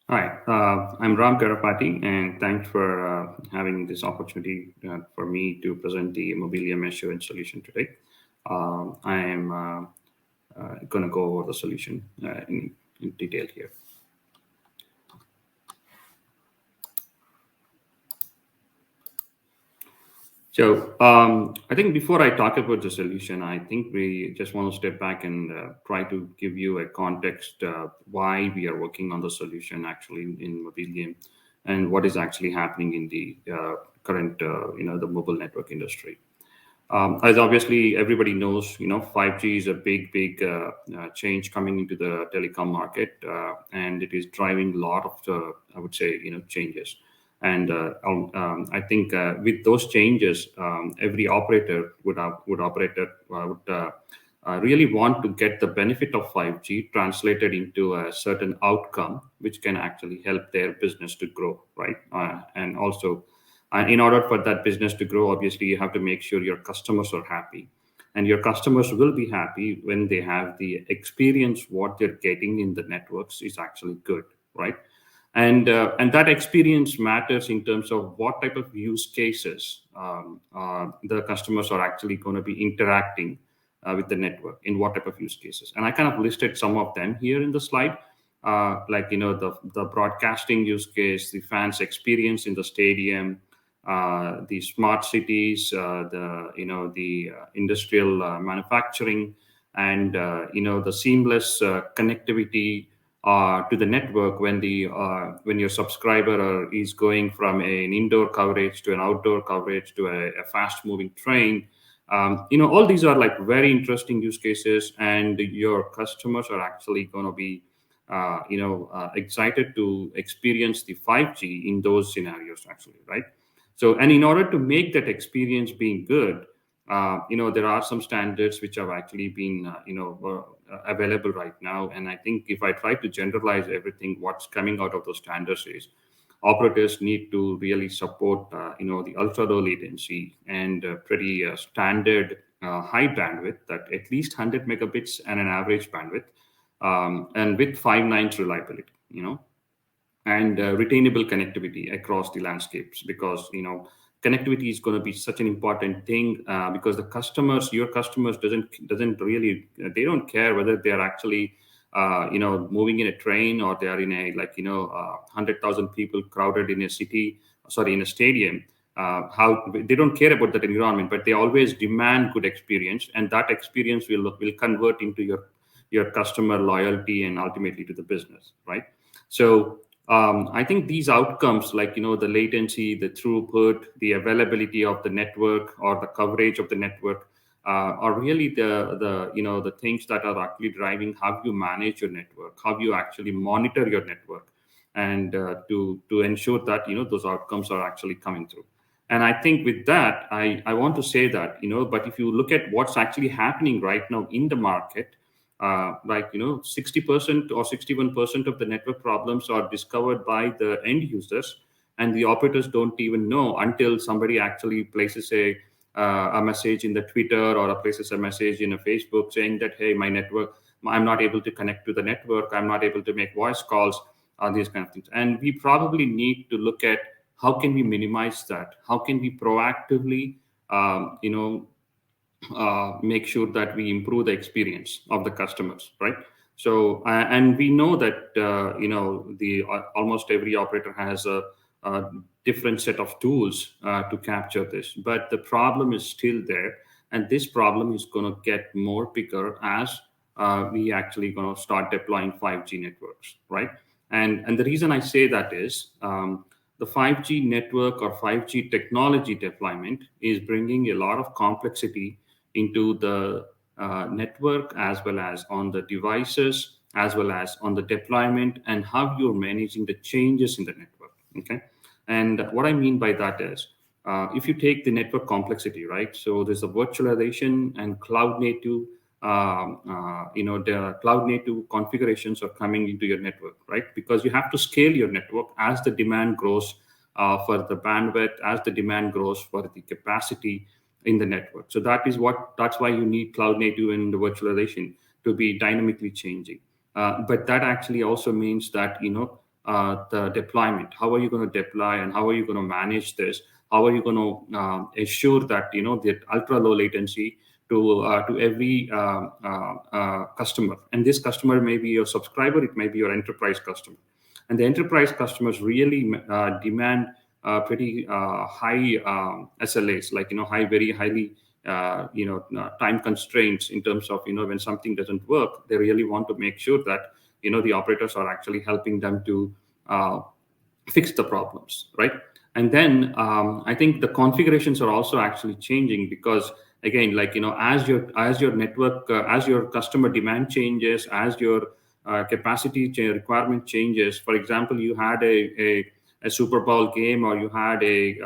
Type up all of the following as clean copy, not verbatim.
Hi, I'm Ram Karapati, and thanks for having this opportunity for me to present the Mobileum assurance solution today. I am going to go over the solution in detail here. So I think before I talk about the solution, I think we just want to step back and try to give you a context why we are working on the solution actually in Mobileum and what is actually happening in the current, the mobile network industry. As obviously everybody knows, 5G is a big change coming into the telecom market, and it is driving a lot of the, I would say, changes. And I think with those changes, every operator would operator would really want to get the benefit of 5G translated into a certain outcome, which can actually help their business to grow, right? And also in order for that business to grow, obviously, you have to make sure your customers are happy. And your customers will be happy when they have the experience, what they're getting in the networks is actually good, right? And that experience matters in terms of what type of use cases the customers are actually going to be interacting with the network in what type of use cases. And I kind of listed some of them here in the slide, like the broadcasting use case, the fans experience in the stadium, the smart cities, the industrial manufacturing, and the seamless connectivity to the network when your subscriber is going from an indoor coverage to an outdoor coverage to a fast moving train. All these are like very interesting use cases, and your customers are actually going to be excited to experience the 5G in those scenarios actually, right? So, and in order to make that experience being good, there are some standards which have actually been, available right now. And I think if I try to generalize everything, what's coming out of those standards is operators need to really support, the ultra low latency and pretty standard high bandwidth, that at least 100 megabits and an average bandwidth, and with 5 nines reliability, and retainable connectivity across the landscapes, because connectivity is going to be such an important thing, because your customers doesn't really, they don't care whether they are actually moving in a train, or they are in a 100,000 people crowded in a city, sorry, in a stadium. How they don't care about that environment, but they always demand good experience, and that experience will convert into your customer loyalty and ultimately to the business, right? So I think these outcomes, like the latency, the throughput, the availability of the network or the coverage of the network, are really the things that are actually driving how you manage your network, how you actually monitor your network, and to ensure that those outcomes are actually coming through. And I think with that, I want to say that but if you look at what's actually happening right now in the market, 60% or 61% of the network problems are discovered by the end users, and the operators don't even know until somebody actually places a message in the Twitter, or places a message in a Facebook saying that, hey, my network, I'm not able to connect to the network, I'm not able to make voice calls, these kind of things. And we probably need to look at how can we minimize that, how can we proactively make sure that we improve the experience of the customers, right? So, and we know that the almost every operator has a different set of tools to capture this, but the problem is still there, and this problem is going to get more bigger as we actually going to start deploying 5G networks, right? And the reason I say that is, the 5G network or 5G technology deployment is bringing a lot of complexity into the network, as well as on the devices, as well as on the deployment, and how you're managing the changes in the network. Okay. And what I mean by that is, if you take the network complexity, right? So there's a virtualization and cloud native, the cloud native configurations are coming into your network, right? Because you have to scale your network as the demand grows for the bandwidth, as the demand grows for the capacity in the network. So that's why you need cloud native and the virtualization to be dynamically changing. But that actually also means that the deployment. How are you going to deploy, and how are you going to manage this? How are you going to ensure that the ultra low latency to every customer? And this customer may be your subscriber, it may be your enterprise customer, and the enterprise customers really demand pretty high SLAs, like very highly time constraints in terms of when something doesn't work. They really want to make sure that the operators are actually helping them to uh, fix the problems, right? And then I think the configurations are also actually changing, because again, like as your network, as your customer demand changes, as your requirement changes. For example, you had a Super Bowl game, or you had a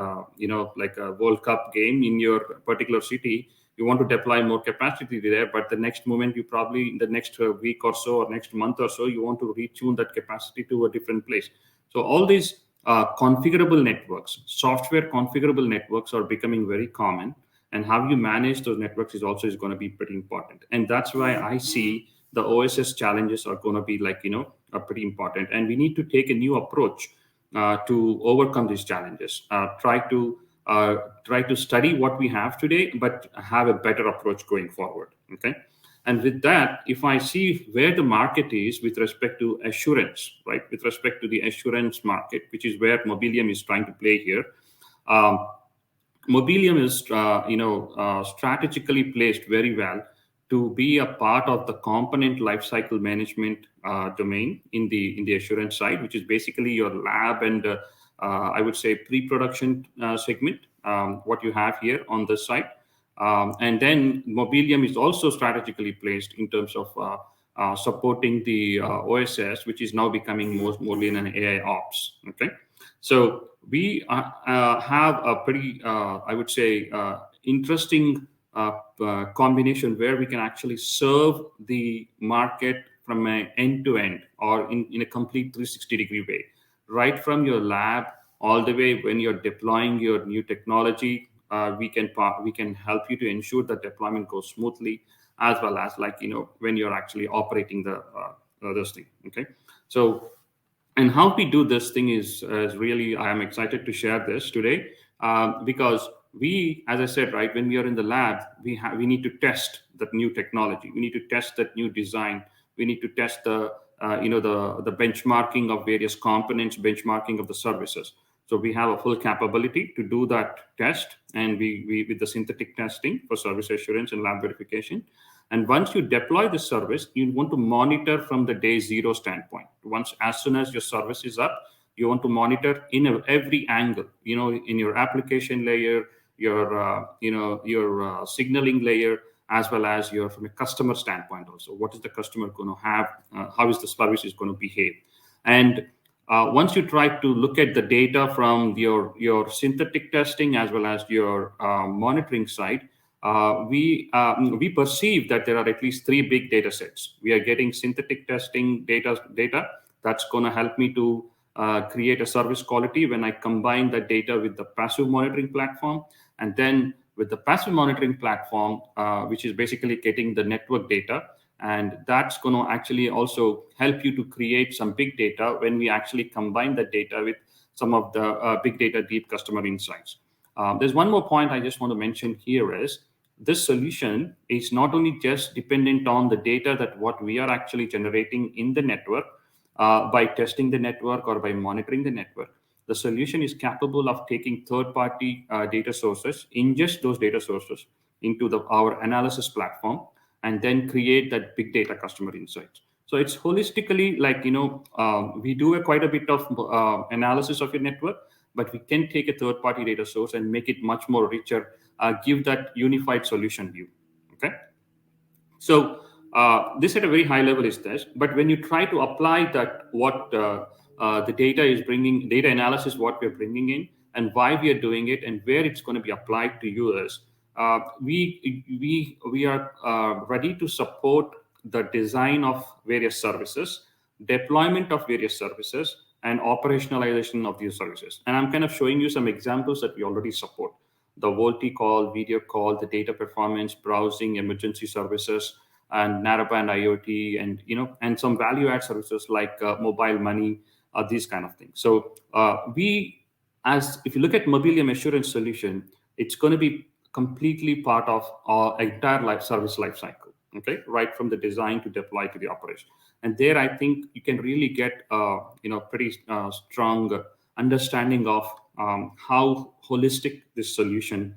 like a World Cup game in your particular city. You want to deploy more capacity there, but the next moment, you probably in the next week or so, or next month or so, you want to retune that capacity to a different place. So all these configurable networks, software configurable networks, are becoming very common, and how you manage those networks is going to be pretty important. And that's why I see the OSS challenges are going to be like are pretty important, and we need to take a new approach to overcome these challenges. Try to study what we have today, but have a better approach going forward. Okay. And with that, if I see where the market is with respect to assurance, right, with respect to the assurance market, which is where Mobileum is trying to play here, um, Mobileum is, strategically placed very well to be a part of the component lifecycle management domain in the assurance side, which is basically your lab and I would say pre-production segment. What you have here on this side, and then Mobileum is also strategically placed in terms of supporting the OSS, which is now becoming more in an AI ops. Okay, so we have a pretty, I would say, interesting combination where we can actually serve the market from an end to end, or in a complete 360-degree way, right from your lab all the way when you're deploying your new technology. We can help you to ensure that deployment goes smoothly, as well as like when you're actually operating this thing. Okay, so and how we do this thing is really, I am excited to share this today, because we, as I said, right, when we are in the lab, we need to test that new technology, we need to test that new design, we need to test the benchmarking of various components, benchmarking of the services. So we have a full capability to do that test, and we with the synthetic testing for service assurance and lab verification. And once you deploy the service, you want to monitor from the day zero standpoint. Once, as soon as your service is up, you want to monitor in every angle. In your application layer, your signaling layer, as well as your from a customer standpoint also. What is the customer going to have? How is the service is going to behave? And once you try to look at the data from your synthetic testing as well as your monitoring side, we perceive that there are at least three big data sets. We are getting synthetic testing data that's going to help me to create a service quality when I combine that data with the passive monitoring platform, and then with the passive monitoring platform, which is basically getting the network data. And that's going to actually also help you to create some big data when we actually combine that data with some of the big data deep customer insights. There's one more point I just want to mention here is this solution is not only just dependent on the data that what we are actually generating in the network by testing the network or by monitoring the network. The solution is capable of taking third-party data sources, ingest those data sources into our analysis platform, and then create that big data customer insights. So it's holistically like, we do quite a bit of analysis of your network, but we can take a third party data source and make it much more richer, give that unified solution view. Okay. So this at a very high level is this, but when you try to apply that, what the data is bringing, data analysis, what we're bringing in, and why we are doing it, and where it's going to be applied to users, we are ready to support the design of various services, deployment of various services, and operationalization of these services. And I'm kind of showing you some examples that we already support: the VoLTE call, video call, the data performance, browsing, emergency services, and narrowband IoT, and and some value add services like mobile money, these kind of things. So if you look at Mobileum assurance solution, it's going to be completely part of our entire service life cycle. Okay, right from the design to deploy to the operation. And there, I think you can really get pretty strong understanding of how holistic this solution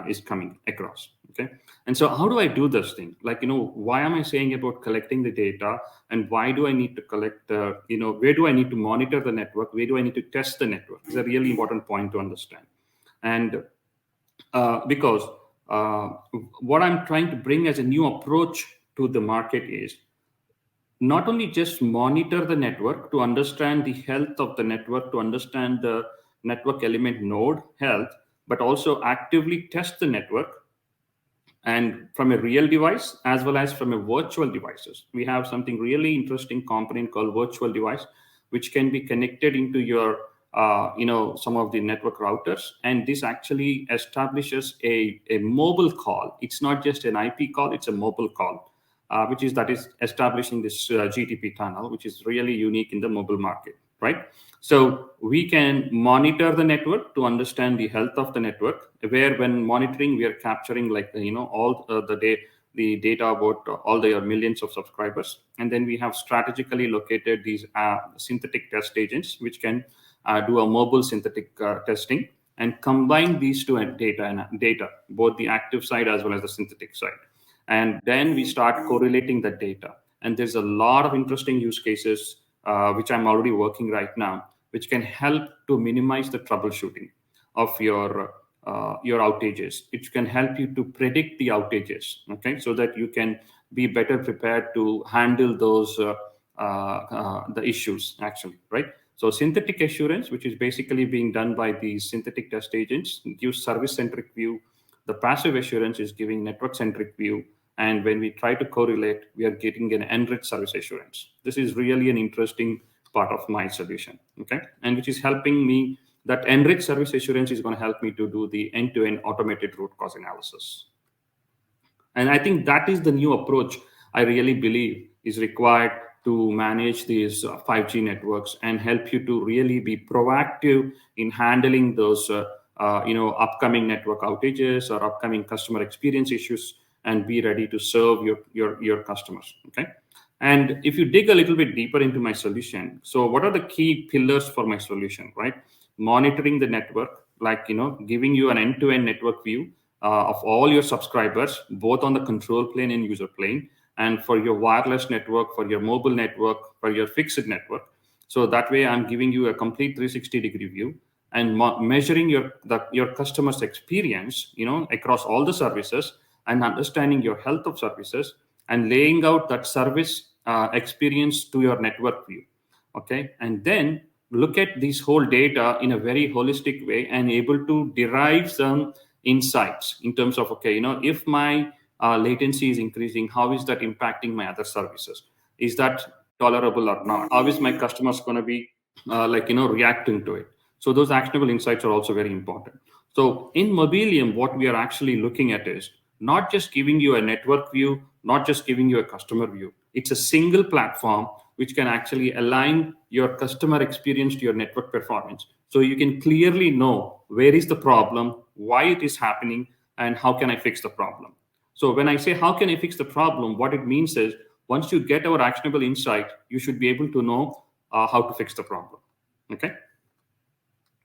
is coming across. Okay, and so how do I do this thing? Why am I saying about collecting the data, and why do I need to collect? Where do I need to monitor the network? Where do I need to test the network? It's a really important point to understand, and because what I'm trying to bring as a new approach to the market is not only just monitor the network to understand the health of the network, to understand the network element node health, but also actively test the network, and from a real device as well as from a virtual devices. We have something really interesting component called virtual device, which can be connected into your some of the network routers, and this actually establishes a mobile call. It's not just an IP call, it's a mobile call, which is establishing this GTP tunnel, which is really unique in the mobile market, right? So we can monitor the network to understand the health of the network, where when monitoring, we are capturing all the data about all their millions of subscribers. And then we have strategically located these synthetic test agents, which can do a mobile synthetic testing and combine these two data, both the active side as well as the synthetic side. And then we start correlating the data. And there's a lot of interesting use cases, which I'm already working right now, which can help to minimize the troubleshooting of your outages. It can help you to predict the outages, okay, so that you can be better prepared to handle those the issues, actually, right? So synthetic assurance, which is basically being done by these synthetic test agents, gives service-centric view. The passive assurance is giving network-centric view. And when we try to correlate, we are getting an enriched service assurance. This is really an interesting part of my solution, okay? And which is helping me, that enriched service assurance is going to help me to do the end-to-end automated root cause analysis. And I think that is the new approach I really believe is required to manage these 5G networks and help you to really be proactive in handling those upcoming network outages or upcoming customer experience issues, and be ready to serve your customers. Okay. And if you dig a little bit deeper into my solution, so what are the key pillars for my solution, right? Monitoring the network, giving you an end-to-end network view of all your subscribers, both on the control plane and user plane, and for your wireless network, for your mobile network, for your fixed network. So that way I'm giving you a complete 360-degree view and measuring your customer's experience, across all the services, and understanding your health of services and laying out that service experience to your network view. Okay. And then look at this whole data in a very holistic way and able to derive some insights in terms of, if my latency is increasing, how is that impacting my other services? Is that tolerable or not? How is my customers going to be reacting to it? So those actionable insights are also very important. So in Mobileum, what we are actually looking at is not just giving you a network view, not just giving you a customer view. It's a single platform which can actually align your customer experience to your network performance. So you can clearly know where is the problem, why it is happening, and how can I fix the problem. So when I say how can I fix the problem, what it means is once you get our actionable insight, you should be able to know how to fix the problem. Okay.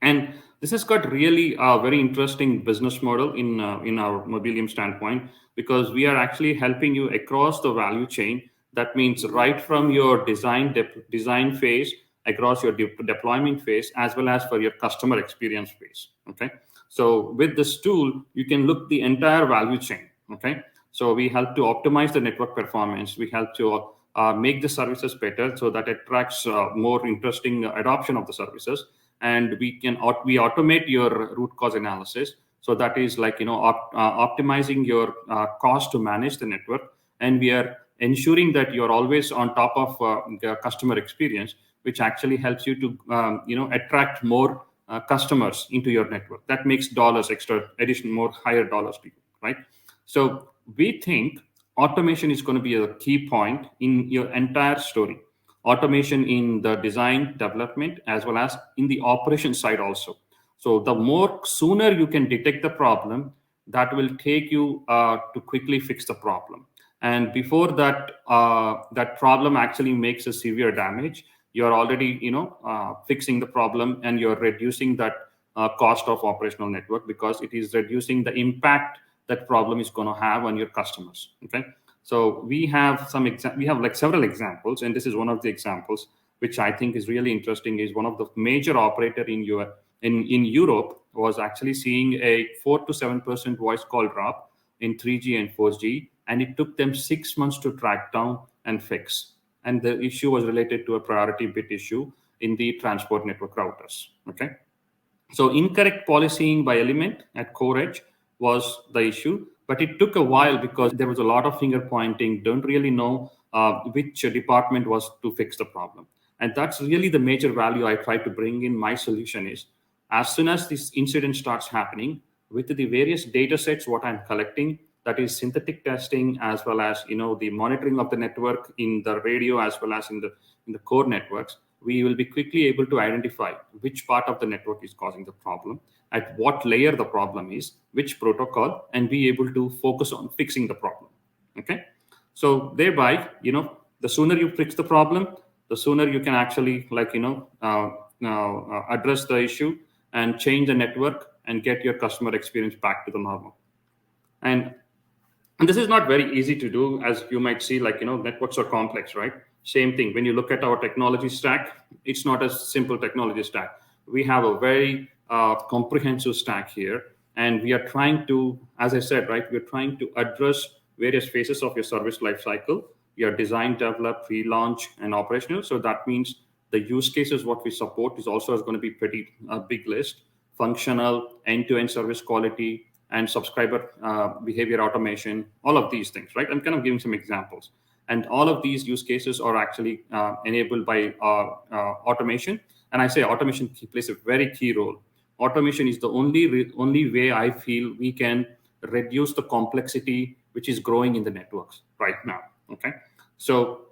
And this has got really a very interesting business model in our Mobileum standpoint, because we are actually helping you across the value chain. That means right from your design phase, across your deployment phase, as well as for your customer experience phase. Okay. So with this tool, you can look the entire value chain. Okay. So we help to optimize the network performance. We help to make the services better so that it attracts more interesting adoption of the services. And we automate your root cause analysis. So that is optimizing your cost to manage the network. And we are ensuring that you're always on top of the customer experience, which actually helps you to attract more customers into your network. That makes dollars extra, additional, more higher dollars to you, right? So we think automation is going to be a key point in your entire story. automation in the design development as well as in the operation side also. So the more sooner you can detect the problem, that will take you to quickly fix the problem. And before that, that problem actually makes a severe damage, you're already fixing the problem, and you're reducing that cost of operational network, because it is reducing the impact that problem is going to have on your customers. Okay, so we have we have like several examples, and this is one of the examples which I think is really interesting. Is one of the major operator in Europe was actually seeing a 4 to 7% voice call drop in 3G and 4G, and it took them 6 months to track down and fix. And the issue was related to a priority bit issue in the transport network routers. Okay, so incorrect policing by element at core edge was the issue, but it took a while because there was a lot of finger pointing. Don't really know which department was to fix the problem, and that's really the major value I try to bring in my solution. Is as soon as this incident starts happening, with the various data sets what I'm collecting, that is synthetic testing as well as the monitoring of the network in the radio as well as in the core networks, we will be quickly able to identify which part of the network is causing the problem, at what layer the problem is, which protocol, and be able to focus on fixing the problem. Okay, so thereby, the sooner you fix the problem, the sooner you can actually address the issue and change the network and get your customer experience back to the normal. And this is not very easy to do, as you might see, networks are complex, right? Same thing. When you look at our technology stack, it's not a simple technology stack. We have a very comprehensive stack here. And we are trying to, as I said, right, we're trying to address various phases of your service lifecycle, your design, develop, relaunch, and operational. So that means the use cases, what we support is also going to be pretty big list: functional, end-to-end service quality, and subscriber behavior automation, all of these things, right? I'm kind of giving some examples. And all of these use cases are actually enabled by automation. And I say automation plays a very key role. Automation is the only way I feel we can reduce the complexity which is growing in the networks right now. Okay, so,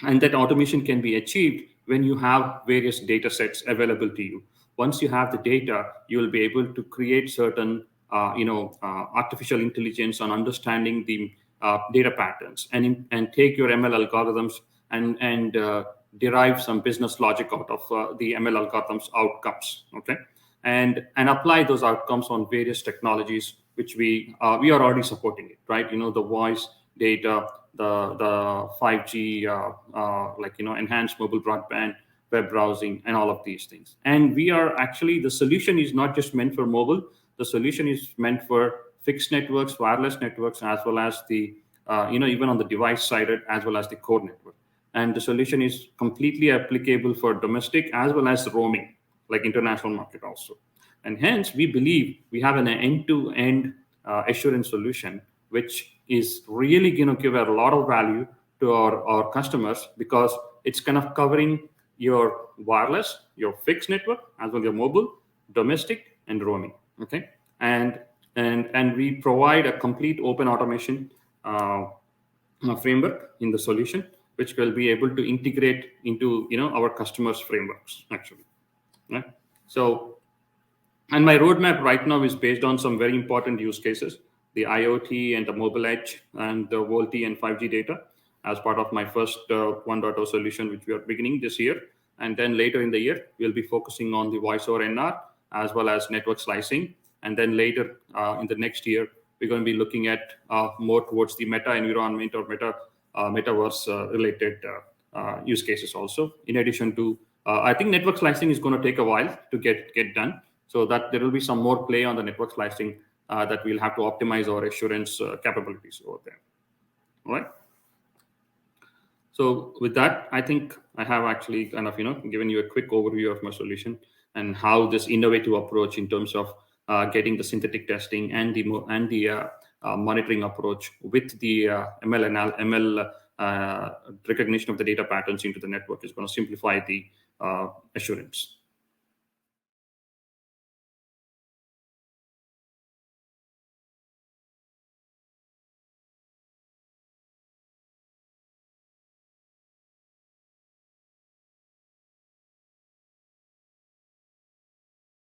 and that automation can be achieved when you have various data sets available to you. Once you have the data, you will be able to create certain artificial intelligence on understanding the data patterns, and take your ML algorithms and derive some business logic out of the ML algorithms outcomes. Okay, and apply those outcomes on various technologies which we are already supporting it, right? The voice, data, the 5G, enhanced mobile broadband, web browsing, and all of these things. And we are actually, the solution is not just meant for mobile. The solution is meant for fixed networks, wireless networks, as well as the even on the device side, as well as the core network. And the solution is completely applicable for domestic as well as roaming, like international market also. And hence, we believe we have an end-to-end assurance solution, which is really going to give a lot of value to our customers, because it's kind of covering your wireless, your fixed network, as well as your mobile, domestic, and roaming. Okay, and we provide a complete open automation framework in the solution, which will be able to integrate into our customers' frameworks actually. Right? So, and my roadmap right now is based on some very important use cases: the IoT and the mobile edge and the VoLTE and 5G data, as part of my first 1.0 solution, which we are beginning this year. And then later in the year, we'll be focusing on the voice over NR as well as network slicing. And then later in the next year, we're going to be looking at more towards the meta environment or metaverse related use cases also. In addition to, I think network slicing is going to take a while to get done. So that there will be some more play on the network slicing that we'll have to optimize our assurance capabilities over there. All right. So with that, I think I have actually kind of given you a quick overview of my solution and how this innovative approach in terms of getting the synthetic testing and the monitoring approach with the ML recognition of the data patterns into the network is going to simplify the assurance.